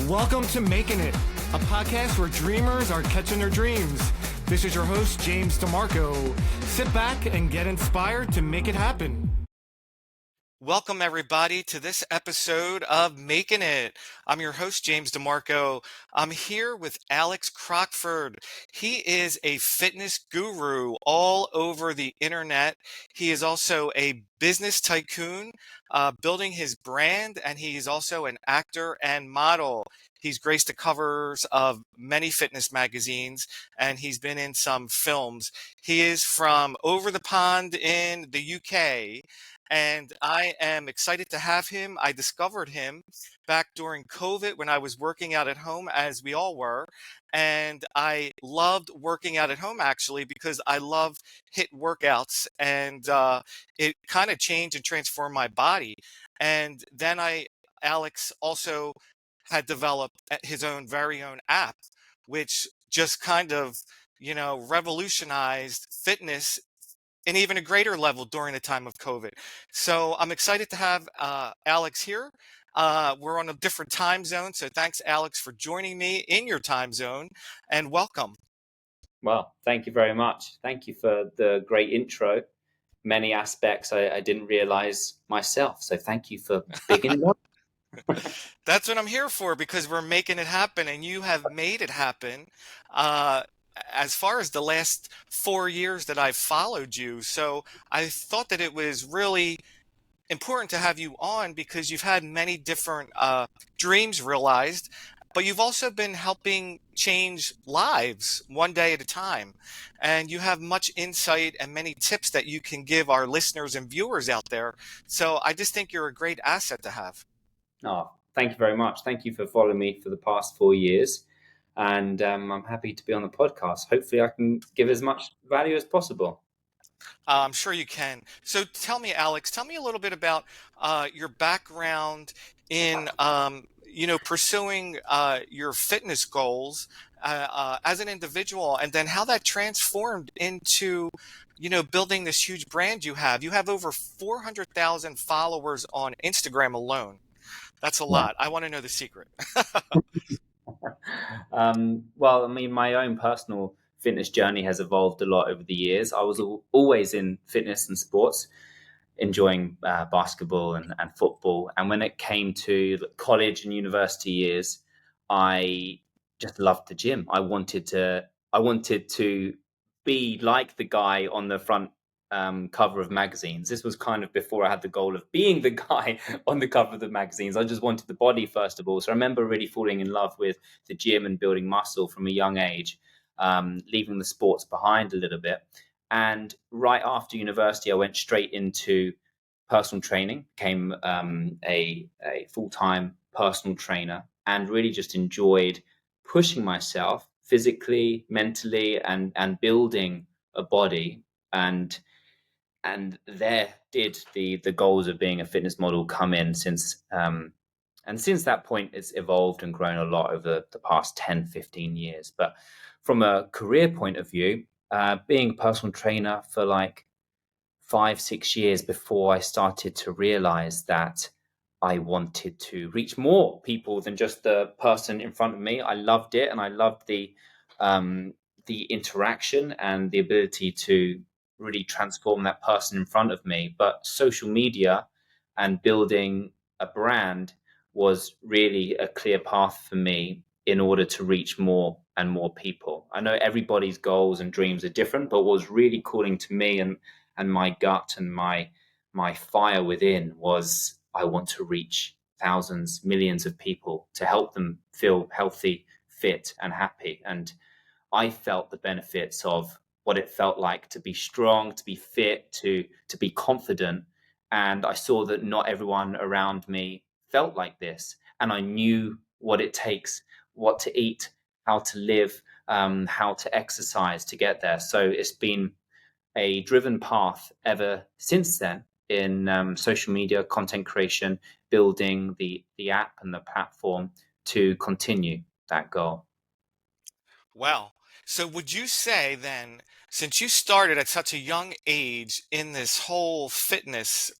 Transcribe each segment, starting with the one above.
Welcome to Makin It, a podcast where dreamers are catching their dreams. This is your host, James Demarco. Sit back and get inspired to make it happen. Welcome, everybody, to this episode of Makin It. I'm your host, James Demarco. I'm here with Alex Crockford. He is a fitness guru all over the internet. He is also a business tycoon, building his brand, and he's also an actor and model. He's graced the covers of many fitness magazines, and he's been in some films. He is from over the pond in the UK. And I am excited to have him. I discovered him back during COVID when I was working out at home, as we all were. And I loved working out at home, actually, because I love HIIT workouts. And it kind of changed and transformed my body. And then Alex also had developed his own very own app, which just kind of, revolutionized fitness an even a greater level during the time of COVID. So I'm excited to have Alex here. We're on a different time zone, so thanks, Alex, for joining me in your time zone, and welcome. Well, thank you very much. Thank you for the great intro. Many aspects I didn't realize myself, so thank you for beginning up. That's what I'm here for, because we're making it happen, and you have made it happen. As far as the last 4 years that I've followed you. So I thought that it was really important to have you on because you've had many different dreams realized, but you've also been helping change lives one day at a time. And you have much insight and many tips that you can give our listeners and viewers out there. So I just think you're a great asset to have. Oh, thank you very much. Thank you for following me for the past 4 years. And I'm happy to be on the podcast. Hopefully I can give as much value as possible. I'm sure you can. So tell me, Alex, tell me a little bit about your background in, pursuing your fitness goals as an individual, and then how that transformed into, building this huge brand you have. You have over 400,000 followers on Instagram alone. That's a lot. I want to know the secret. Well, I mean, my own personal fitness journey has evolved a lot over the years. I was always in fitness and sports, enjoying basketball and football. And when it came to college and university years, I just loved the gym. I wanted to be like the guy on the front cover of magazines. This was kind of before I had the goal of being the guy on the cover of the magazines. I just wanted the body first of all. So I remember really falling in love with the gym and building muscle from a young age, leaving the sports behind a little bit. And right after university, I went straight into personal training, became a full-time personal trainer, and really just enjoyed pushing myself physically, mentally, and building a body. And there did the goals of being a fitness model come in since that point it's evolved and grown a lot over the past 10, 15 years. But from a career point of view, being a personal trainer for like 5, 6 years before I started to realize that I wanted to reach more people than just the person in front of me. I loved it, and I loved the interaction and the ability to really transform that person in front of me. But social media and building a brand was really a clear path for me in order to reach more and more people. I know everybody's goals and dreams are different, but what was really calling to me and my gut and my fire within was I want to reach thousands, millions of people to help them feel healthy, fit, and happy. And I felt the benefits of what it felt like to be strong, to be fit, to be confident. And I saw that not everyone around me felt like this. And I knew what it takes, what to eat, how to live, how to exercise to get there. So it's been a driven path ever since then in social media, content creation, building the app and the platform to continue that goal. Wow. So would you say then, since you started at such a young age in this whole fitness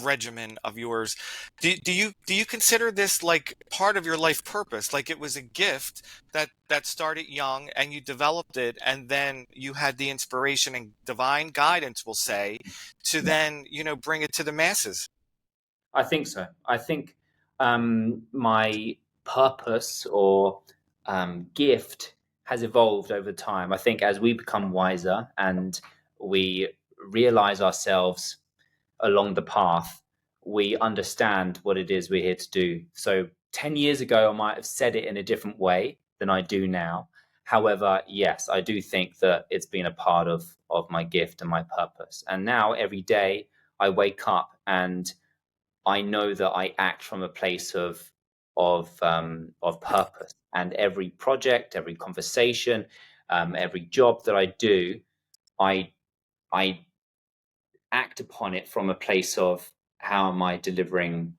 regimen of yours. Do you consider this like part of your life purpose? Like it was a gift that started young and you developed it, and then you had the inspiration and divine guidance, we'll say, to Yeah, then, bring it to the masses. I think so. I think my purpose or gift has evolved over time. I think as we become wiser and we realize ourselves along the path, we understand what it is we're here to do. So 10 years ago, I might have said it in a different way than I do now. However, yes, I do think that it's been a part of my gift and my purpose. And now every day I wake up and I know that I act from a place of purpose. And every project, every conversation, every job that I do, I I act upon it from a place of how am I delivering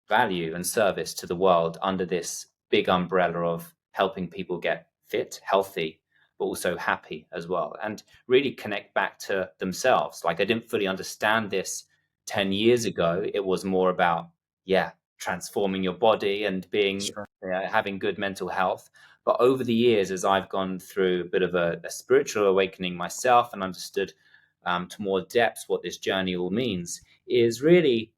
value and service to the world under this big umbrella of helping people get fit, healthy, but also happy as well, and really connect back to themselves. Like I didn't fully understand this 10 years ago. It was more about, yeah, transforming your body and being Sure. having good mental health. But over the years, as I've gone through a bit of a spiritual awakening myself and understood to more depths what this journey all means, is really,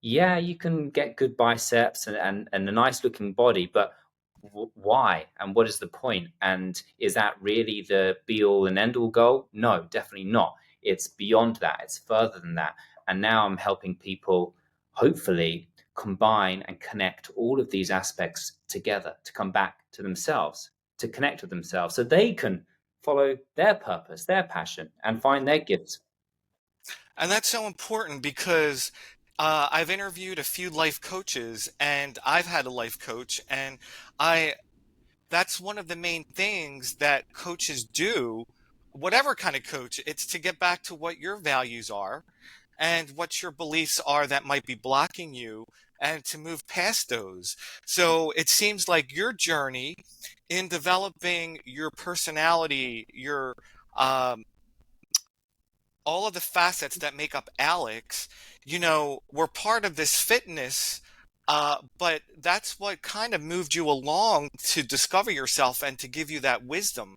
yeah, you can get good biceps and a nice looking body, but why? And what is the point? And is that really the be all and end all goal? No, definitely not. It's beyond that, it's further than that. And now I'm helping people hopefully combine and connect all of these aspects together to come back to themselves, to connect with themselves so they can follow their purpose, their passion, and find their gifts. And that's so important because I've interviewed a few life coaches, and I've had a life coach, and I that's one of the main things that coaches do, whatever kind of coach. It's to get back to what your values are and what your beliefs are that might be blocking you, and to move past those. So it seems like your journey in developing your personality, your um, all of the facets that make up Alex, were part of this fitness. But that's what kind of moved you along to discover yourself and to give you that wisdom.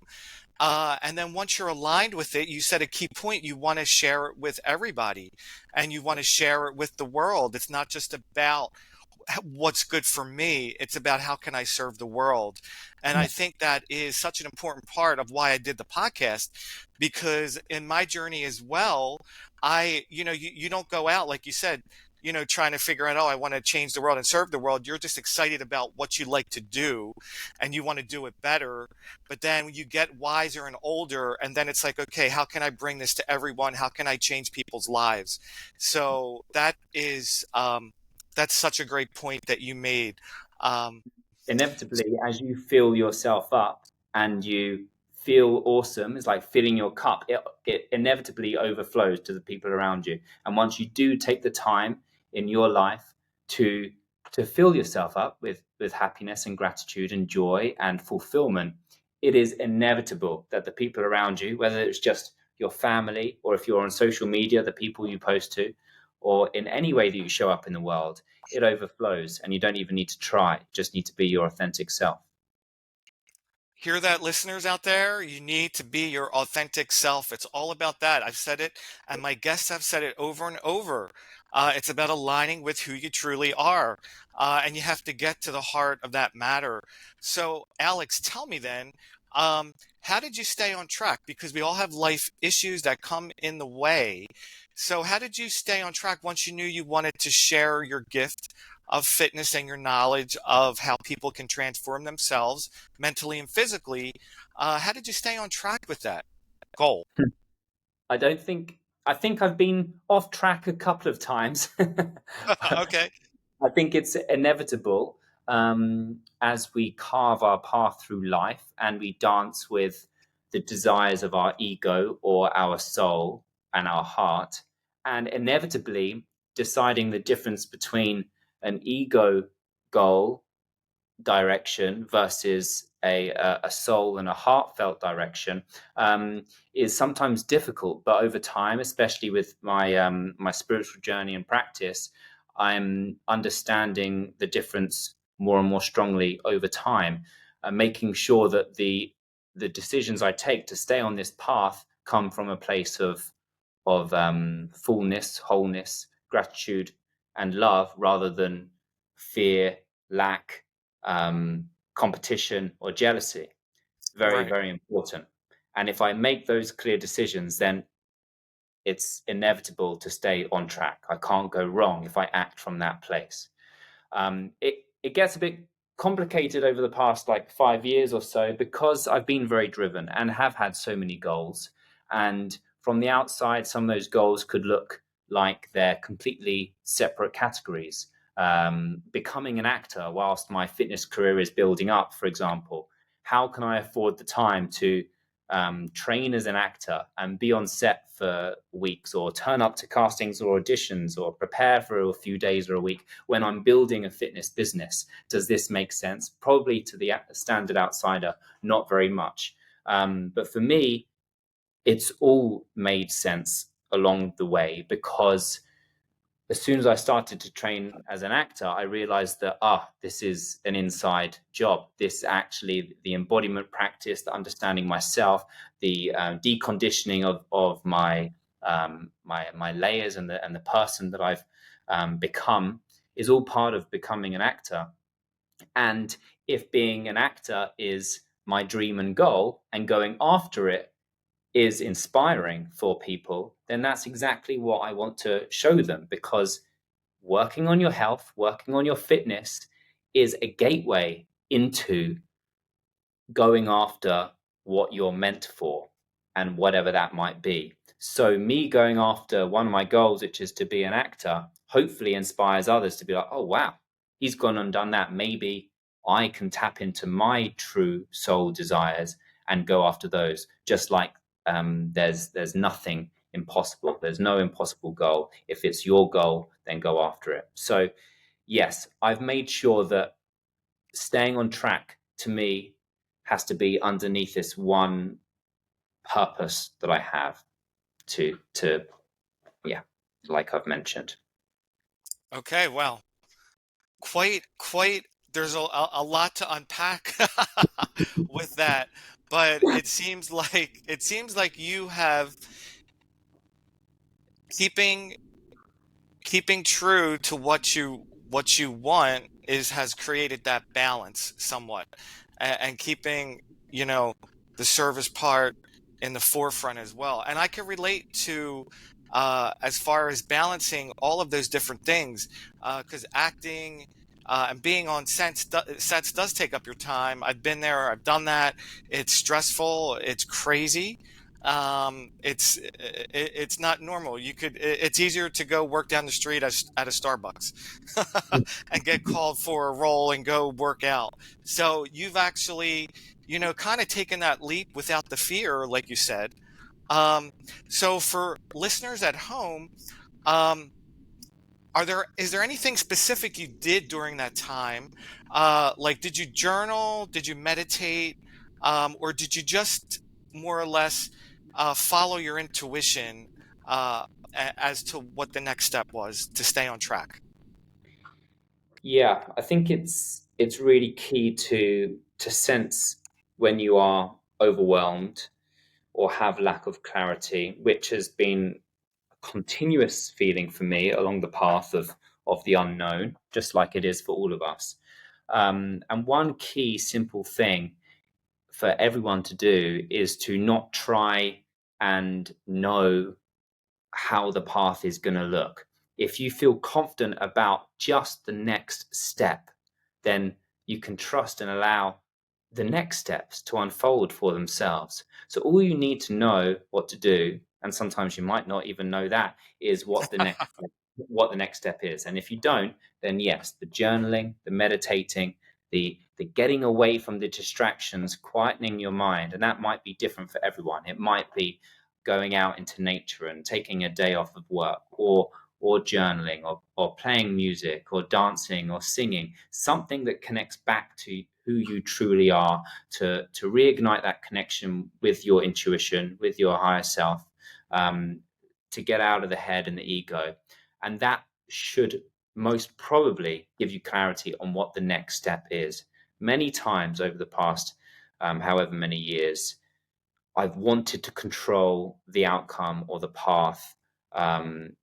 And then once you're aligned with it, you said a key point, you want to share it with everybody and you want to share it with the world. It's not just about what's good for me. It's about how can I serve the world. And I Yeah. think that is such an important part of why I did the podcast, because in my journey as well, you don't go out, like you said, trying to figure out, oh, I want to change the world and serve the world. You're just excited about what you like to do and you want to do it better. But then when you get wiser and older, and then it's like, okay, how can I bring this to everyone? How can I change people's lives? So that's such a great point that you made. Um, Inevitably, as you fill yourself up and you feel awesome, it's like filling your cup. It inevitably overflows to the people around you. And once you do take the time in your life to fill yourself up with happiness and gratitude and joy and fulfillment, it is inevitable that the people around you, whether it's just your family or if you're on social media, the people you post to, or in any way that you show up in the world, it overflows and you don't even need to try. You just need to be your authentic self. Hear that, listeners out there? You need to be your authentic self. It's all about that. I've said it, and my guests have said it over and over. It's about aligning with who you truly are, and you have to get to the heart of that matter. So, Alex, tell me then, how did you stay on track? Because we all have life issues that come in the way. So, how did you stay on track once you knew you wanted to share your gift of fitness and your knowledge of how people can transform themselves mentally and physically? How did you stay on track with that goal? I don't think, I think I've been off track a couple of times. Okay. I think it's inevitable as we carve our path through life and we dance with the desires of our ego or our soul and our heart, and inevitably deciding the difference between an ego goal direction versus a soul and a heartfelt direction is sometimes difficult. But over time, especially with my spiritual journey and practice, I'm understanding the difference more and more strongly over time, making sure that the decisions I take to stay on this path come from a place of fullness, wholeness, gratitude, and love, rather than fear, lack, competition, or jealousy. Very, Right. very important. And if I make those clear decisions, then it's inevitable to stay on track. I can't go wrong if I act from that place. It gets a bit complicated over the past like 5 years or so, because I've been very driven and have had so many goals. And from the outside, some of those goals could look like they're completely separate categories. Becoming an actor whilst my fitness career is building up, for example, how can I afford the time to train as an actor and be on set for weeks, or turn up to castings or auditions, or prepare for a few days or a week when I'm building a fitness business? Does this make sense? Probably to the standard outsider, not very much. But for me, it's all made sense along the way, because as soon as I started to train as an actor, I realized that, this is an inside job. This actually, the embodiment practice, the understanding myself, the deconditioning of my my layers, and the person that I've become, is all part of becoming an actor. And if being an actor is my dream and goal, and going after it is inspiring for people, then that's exactly what I want to show them. Because working on your health, working on your fitness is a gateway into going after what you're meant for, and whatever that might be. So me going after one of my goals, which is to be an actor, hopefully inspires others to be like, oh wow, he's gone and done that. Maybe I can tap into my true soul desires and go after those. Just like there's nothing impossible. There's no impossible goal. If it's your goal, then go after it. So yes, I've made sure that staying on track, to me, has to be underneath this one purpose that I have to yeah, like I've mentioned. Okay, well, quite there's a lot to unpack with that, but it seems like you have keeping keeping true to what you want is has created that balance somewhat, and keeping the service part in the forefront as well. And I can relate to, as far as balancing all of those different things, because acting, and being on sets does take up your time. I've been there, I've done that. It's stressful, it's crazy. It's not normal. It's easier to go work down the street at a Starbucks and get called for a role and go work out. So you've actually, kind of taken that leap without the fear, like you said. Um, so for listeners at home, um, is there anything specific you did during that time? Like, did you journal? Did you meditate? Or did you just more or less follow your intuition, as to what the next step was to stay on track? Yeah, I think it's really key to sense when you are overwhelmed or have lack of clarity, which has been a continuous feeling for me along the path of the unknown, just like it is for all of us. And one key simple thing for everyone to do is to not try and know how the path is going to look. If you feel confident about just the next step, then you can trust and allow the next steps to unfold for themselves. So all you need to know what to do, and sometimes you might not even know that, is what the next step is. And if you don't, then yes, the journaling, the meditating, the getting away from the distractions, quietening your mind, and that might be different for everyone. It might be going out into nature and taking a day off of work, or or journaling or playing music or dancing or singing, something that connects back to who you truly are, to reignite that connection with your intuition, with your higher self, to get out of the head and the ego. And that should most probably give you clarity on what the next step is. Many times over the past however many years, I've wanted to control the outcome or the path, and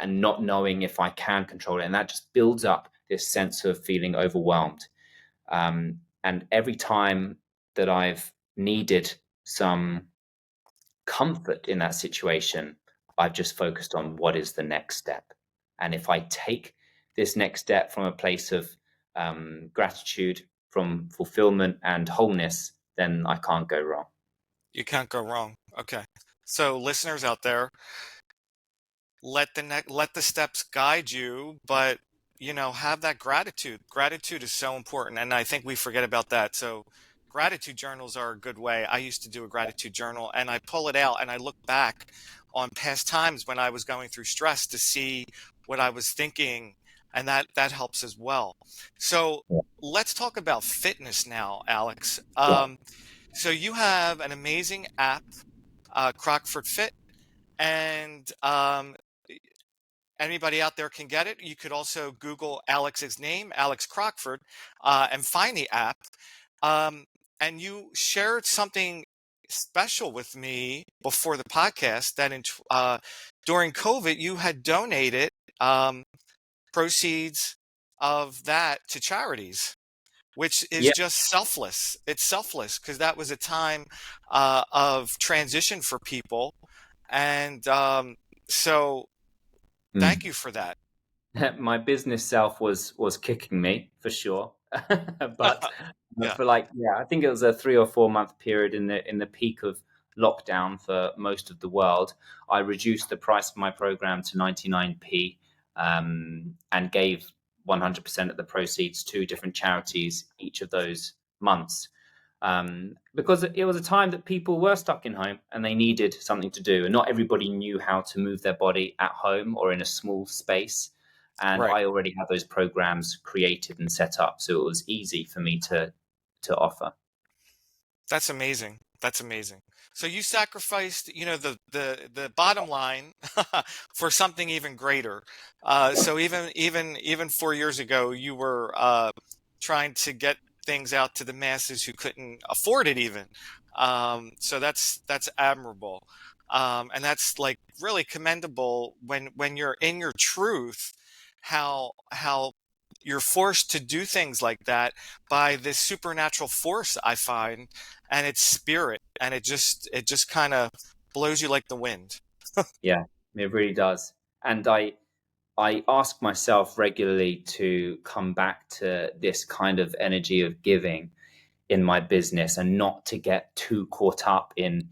not knowing if I can control it, and that just builds up this sense of feeling overwhelmed. And every time that I've needed some comfort in that situation, I've just focused on what is the next step. And if I take this next step from a place of gratitude, from fulfillment and wholeness, then I can't go wrong. You can't go wrong. Okay. So listeners out there, let the steps guide you, but have that gratitude. Gratitude is so important, and I think we forget about that. So gratitude journals are a good way. I used to do a gratitude journal, and I pull it out and I look back on past times when I was going through stress to see what I was thinking, and that helps as well. So Yeah. let's talk about fitness now, Alex. Yeah. So you have an amazing app, Crockford Fit, and anybody out there can get it. You could also Google Alex's name, Alex Crockford, and find the app. And you shared something special with me before the podcast that during COVID you had donated proceeds of that to charities, which is Yeah. just selfless. It's selfless because that was a time of transition for people. And so thank you for that. My business self was kicking me for sure, but Yeah, for I think it was a 3 or 4 month period in the peak of lockdown for most of the world. I reduced the price of my program to 99p, and gave 100% of the proceeds to different charities each of those months. Because it was a time that people were stuck in home and they needed something to do, and not everybody knew how to move their body at home or in a small space. And right. I already had those programs created and set up, so it was easy for me to offer. That's amazing. That's amazing. So you sacrificed, the bottom line for something even greater. So even 4 years ago, you were trying to get things out to the masses who couldn't afford it even. So that's admirable. And that's like really commendable when you're in your truth, how you're forced to do things like that by this supernatural force, I find, and it's spirit, and it just kind of blows you like the wind. Yeah, it really does. And I ask myself regularly to come back to this kind of energy of giving in my business, and not to get too caught up in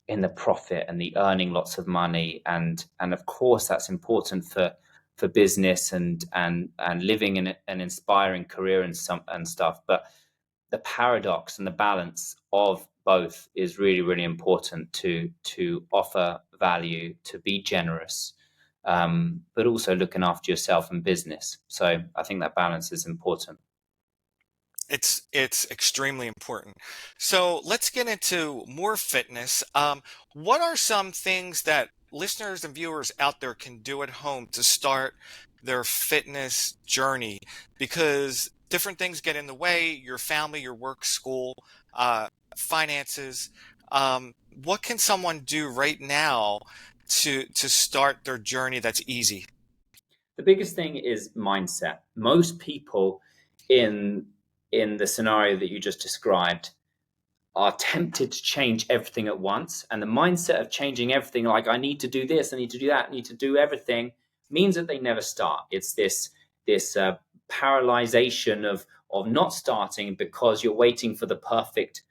the profit and the earning lots of money. And of course that's important for business and living in an inspiring career and stuff. But the paradox and the balance of both is really, really important, to offer value, to be generous, but also looking after yourself and business. So I think that balance is important. It's extremely important. So let's get into more fitness. What are some things that listeners and viewers out there can do at home to start their fitness journey? Because different things get in the way, your family, your work, school, uh, finances. What can someone do right now to start their journey that's easy? The biggest thing is mindset. Most people in the scenario that you just described are tempted to change everything at once. And the mindset of changing everything, like I need to do this, I need to do that, I need to do everything, means that they never start. It's this paralyzation of not starting because you're waiting for the perfect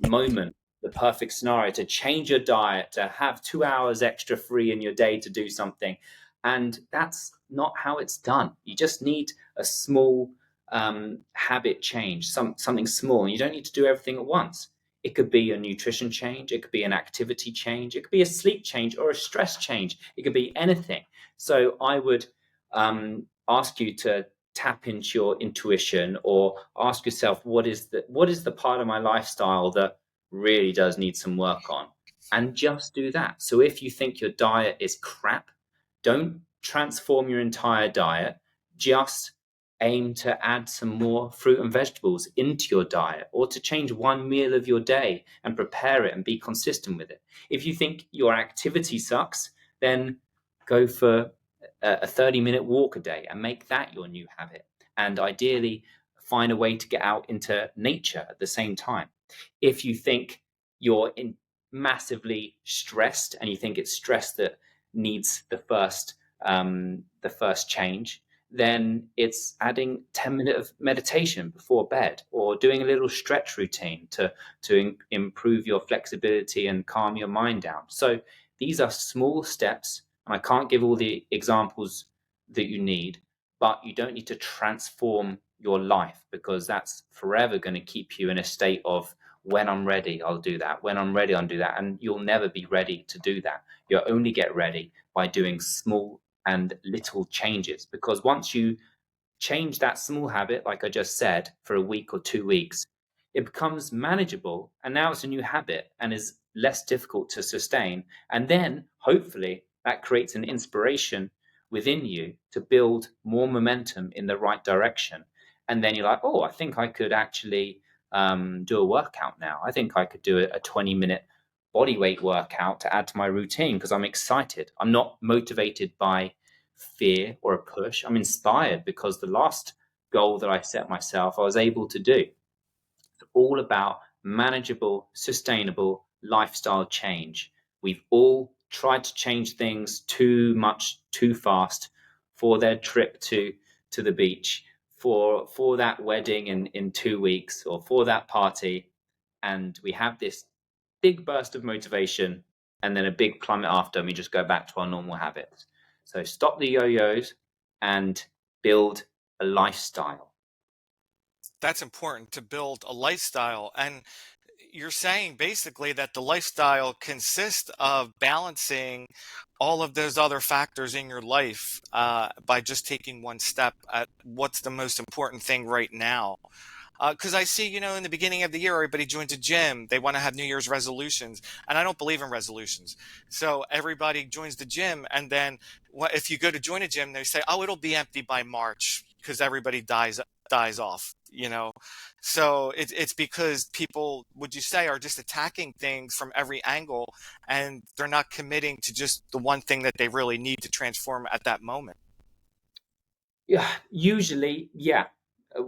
moment, the perfect scenario to change your diet, to have 2 hours extra free in your day to do something. And that's not how it's done. You just need a small habit change, something small. You don't need to do everything at once. It could be a nutrition change, it could be an activity change, it could be a sleep change or a stress change. It could be anything. So I would ask you to tap into your intuition, or ask yourself, what is the part of my lifestyle that really does need some work on, and just do that. So if you think your diet is crap, don't transform your entire diet. Just aim to add some more fruit and vegetables into your diet, or to change one meal of your day and prepare it and be consistent with it. If you think your activity sucks, then go for a 30-minute walk a day and make that your new habit. And ideally, find a way to get out into nature at the same time. If you think you're massively stressed, and you think it's stress that needs the first change, then it's adding 10 minutes of meditation before bed, or doing a little stretch routine to improve your flexibility and calm your mind down. So these are small steps, and I can't give all the examples that you need, but you don't need to transform your life, because that's forever going to keep you in a state of, when I'm ready, I'll do that. When I'm ready, I'll do that. And you'll never be ready to do that. You'll only get ready by doing small and little changes, because once you change that small habit, like I just said, for a week or 2 weeks, it becomes manageable. And now it's a new habit and is less difficult to sustain. And then hopefully that creates an inspiration within you to build more momentum in the right direction. And then you're like, oh, I think I could actually do a workout now. I think I could do a 20-minute body weight workout to add to my routine, because I'm excited. I'm not motivated by fear or a push. I'm inspired because the last goal that I set myself, I was able to do. It's all about manageable, sustainable lifestyle change. We've all tried to change things too much, too fast, for their trip to the beach, for that wedding in 2 weeks, or for that party. And we have this big burst of motivation, and then a big plummet after, and we just go back to our normal habits. So stop the yo-yos and build a lifestyle. That's important, to build a lifestyle. And you're saying basically that the lifestyle consists of balancing all of those other factors in your life, by just taking one step at what's the most important thing right now. Because I see, in the beginning of the year, everybody joins a gym. They want to have New Year's resolutions, and I don't believe in resolutions. So everybody joins the gym, and then if you go to join a gym, they say, "Oh, it'll be empty by March," because everybody dies off. So it's because people, would you say, are just attacking things from every angle, and they're not committing to just the one thing that they really need to transform at that moment. Yeah, usually, yeah.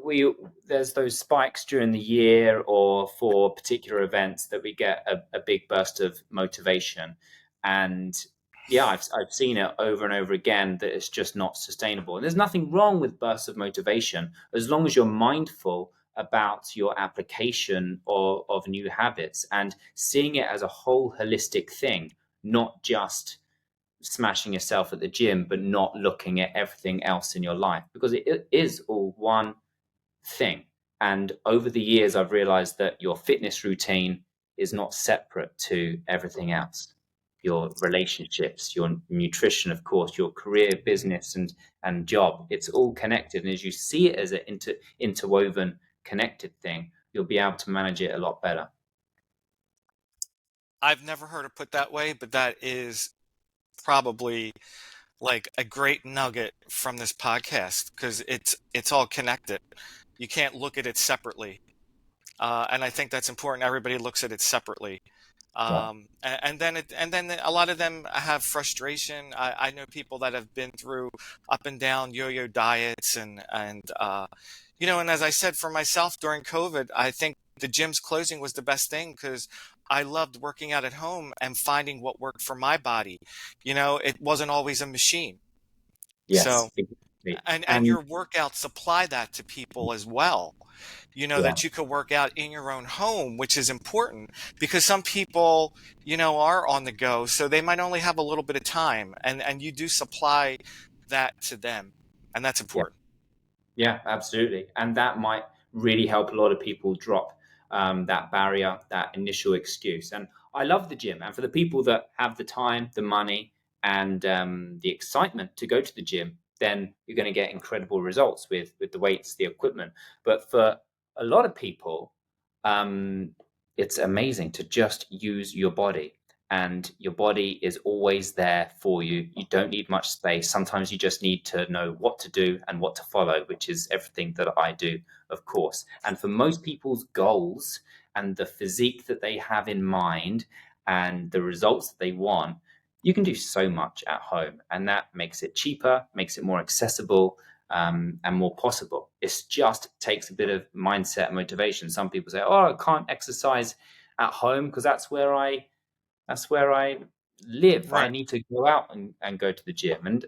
We There's those spikes during the year, or for particular events, that we get a big burst of motivation. And yeah, I've seen it over and over again, that it's just not sustainable. And there's nothing wrong with bursts of motivation, as long as you're mindful about your application of new habits, and seeing it as a whole holistic thing, not just smashing yourself at the gym, but not looking at everything else in your life, because it is all one thing. And over the years, I've realized that your fitness routine is not separate to everything else. Your relationships, your nutrition, of course, your career, business, and job, it's all connected. And as you see it as an interwoven, connected thing, you'll be able to manage it a lot better. I've never heard it put that way, but that is probably like a great nugget from this podcast, because it's all connected. You can't look at it separately, and I think that's important. Everybody looks at it separately, Yeah. and then a lot of them have frustration. I know people that have been through up and down yo-yo diets, and as I said, for myself during COVID, I think the gym's closing was the best thing, because I loved working out at home and finding what worked for my body. It wasn't always a machine. Yes, So, exactly. and And your workouts supply that to people as well. yeah, That you could work out in your own home, which is important, because some people, are on the go, so they might only have a little bit of time, and you do supply that to them, and that's yeah. important. Yeah, absolutely. And that might really help a lot of people drop that barrier, that initial excuse. And I love the gym. And for the people that have the time, the money, and the excitement to go to the gym, then you're going to get incredible results with the weights, the equipment. But for a lot of people, it's amazing to just use your body. And your body is always there for you. You don't need much space. Sometimes you just need to know what to do and what to follow, which is everything that I do, of course. And for most people's goals and the physique that they have in mind and the results that they want, you can do so much at home. And that makes it cheaper, makes it more accessible, and more possible. It just takes a bit of mindset and motivation. Some people say, "Oh, I can't exercise at home because that's where I live. I Right. need to go out and go to the gym." And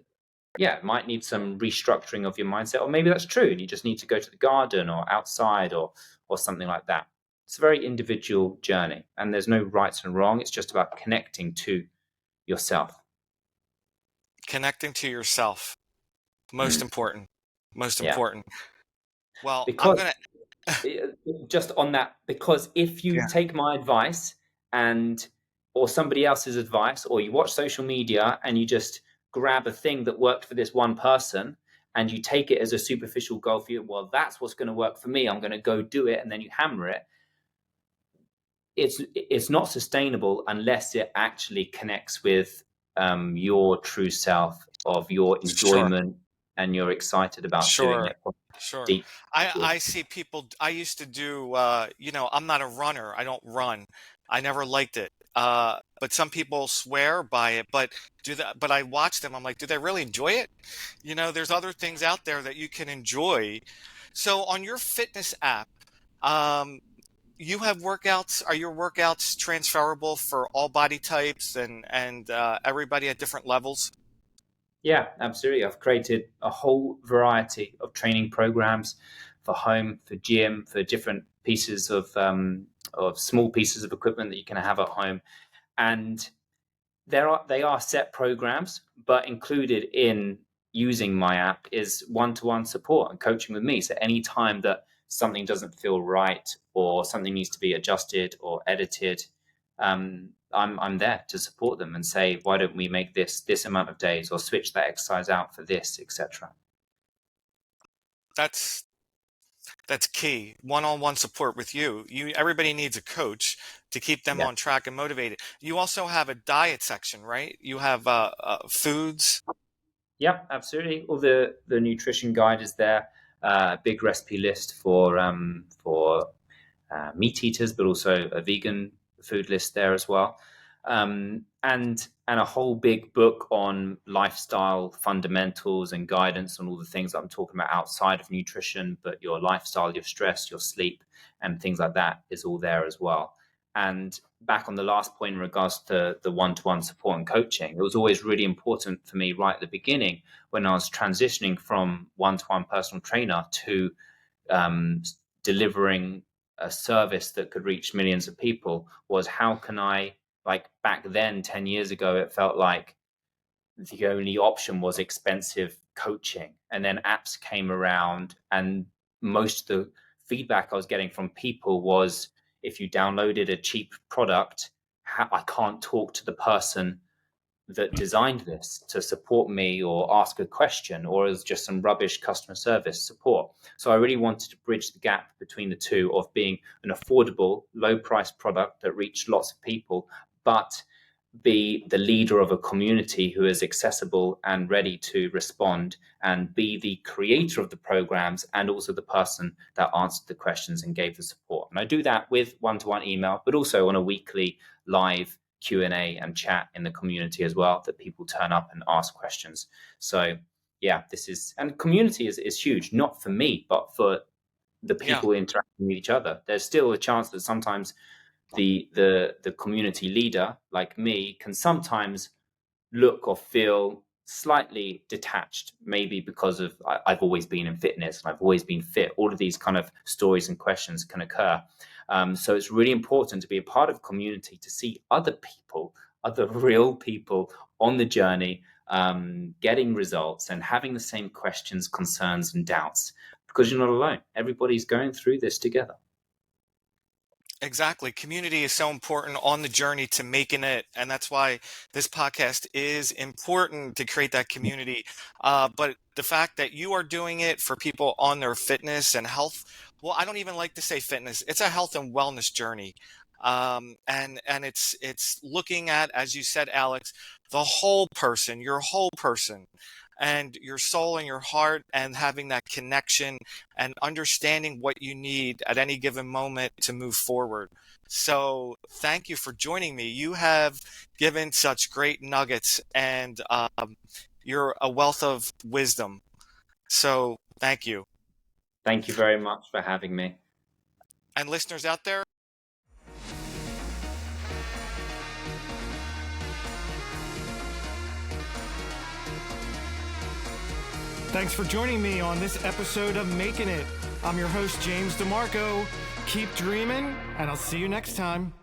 yeah, it might need some restructuring of your mindset, or maybe that's true, and you just need to go to the garden or outside or something like that. It's a very individual journey, and there's no right and wrong. It's just about connecting to yourself. Connecting to yourself. Most Mm, important. Most yeah, important. Well, I'm because gonna. just on that, because if you Yeah. take my advice and or somebody else's advice, or you watch social media and you just grab a thing that worked for this one person and you take it as a superficial goal for you, well, that's what's going to work for me, I'm going to go do it, and then you hammer it. It's not sustainable unless it actually connects with your true self, of your Sure. enjoyment, and you're excited about doing Sure. it Sure. deep. I see people. I used to do. I'm not a runner. I don't run. I never liked it. But some people swear by it. But do that. But I watch them. I'm like, do they really enjoy it? There's other things out there that you can enjoy. So on your fitness app, um, you have workouts. Are your workouts transferable for all body types and everybody at different levels? Yeah, absolutely. I've created a whole variety of training programs for home, for gym, for different pieces of small pieces of equipment that you can have at home. And they are set programs, but included in using my app is one-to-one support and coaching with me. So any time that something doesn't feel right or something needs to be adjusted or edited, I'm there to support them and say, why don't we make this amount of days, or switch that exercise out for this, etc. That's That's key. One-on-one support with you. Everybody needs a coach to keep them Yeah. on track and motivated. You also have a diet section, right? You have foods. Yeah, absolutely. All the nutrition guide is there. Big recipe list for meat eaters, but also a vegan food list there as well, and a whole big book on lifestyle fundamentals and guidance on all the things that I'm talking about outside of nutrition, but your lifestyle, your stress, your sleep, and things like that is all there as well. And back on the last point in regards to the one-to-one support and coaching, it was always really important for me right at the beginning when I was transitioning from one-to-one personal trainer to um, delivering a service that could reach millions of people, was how can I, like back then 10 years ago, it felt like the only option was expensive coaching, and then apps came around, and most of the feedback I was getting from people was, if you downloaded a cheap product, I can't talk to the person that designed this to support me or ask a question, or as just some rubbish customer service support. So I really wanted to bridge the gap between the two, of being an affordable, low price product that reached lots of people, but be the leader of a community who is accessible and ready to respond, and be the creator of the programs and also the person that answered the questions and gave the support. And I do that with one-to-one email, but also on a weekly live Q&A and chat in the community as well, that people turn up and ask questions. So yeah, and community is huge, not for me, but for the Yeah. people interacting with each other. There's still a chance that sometimes the community leader like me can sometimes look or feel slightly detached, maybe because of I've always been in fitness and I've always been fit. All of these kind of stories and questions can occur. So it's really important to be a part of a community, to see other people, other real people on the journey, getting results and having the same questions, concerns, and doubts, because you're not alone. Everybody's going through this together. Exactly. Community is so important on the journey to making it. And that's why this podcast is important to create that community. But the fact that you are doing it for people on their fitness and health, well, I don't even like to say fitness. It's a health and wellness journey. And it's looking at, as you said, Alex, the whole person, your whole person, and your soul and your heart, and having that connection and understanding what you need at any given moment to move forward. So thank you for joining me. You have given such great nuggets, and you're a wealth of wisdom. So thank you. Thank you very much for having me. And listeners out there, thanks for joining me on this episode of Makin' It. I'm your host, James Demarco. Keep dreaming, and I'll see you next time.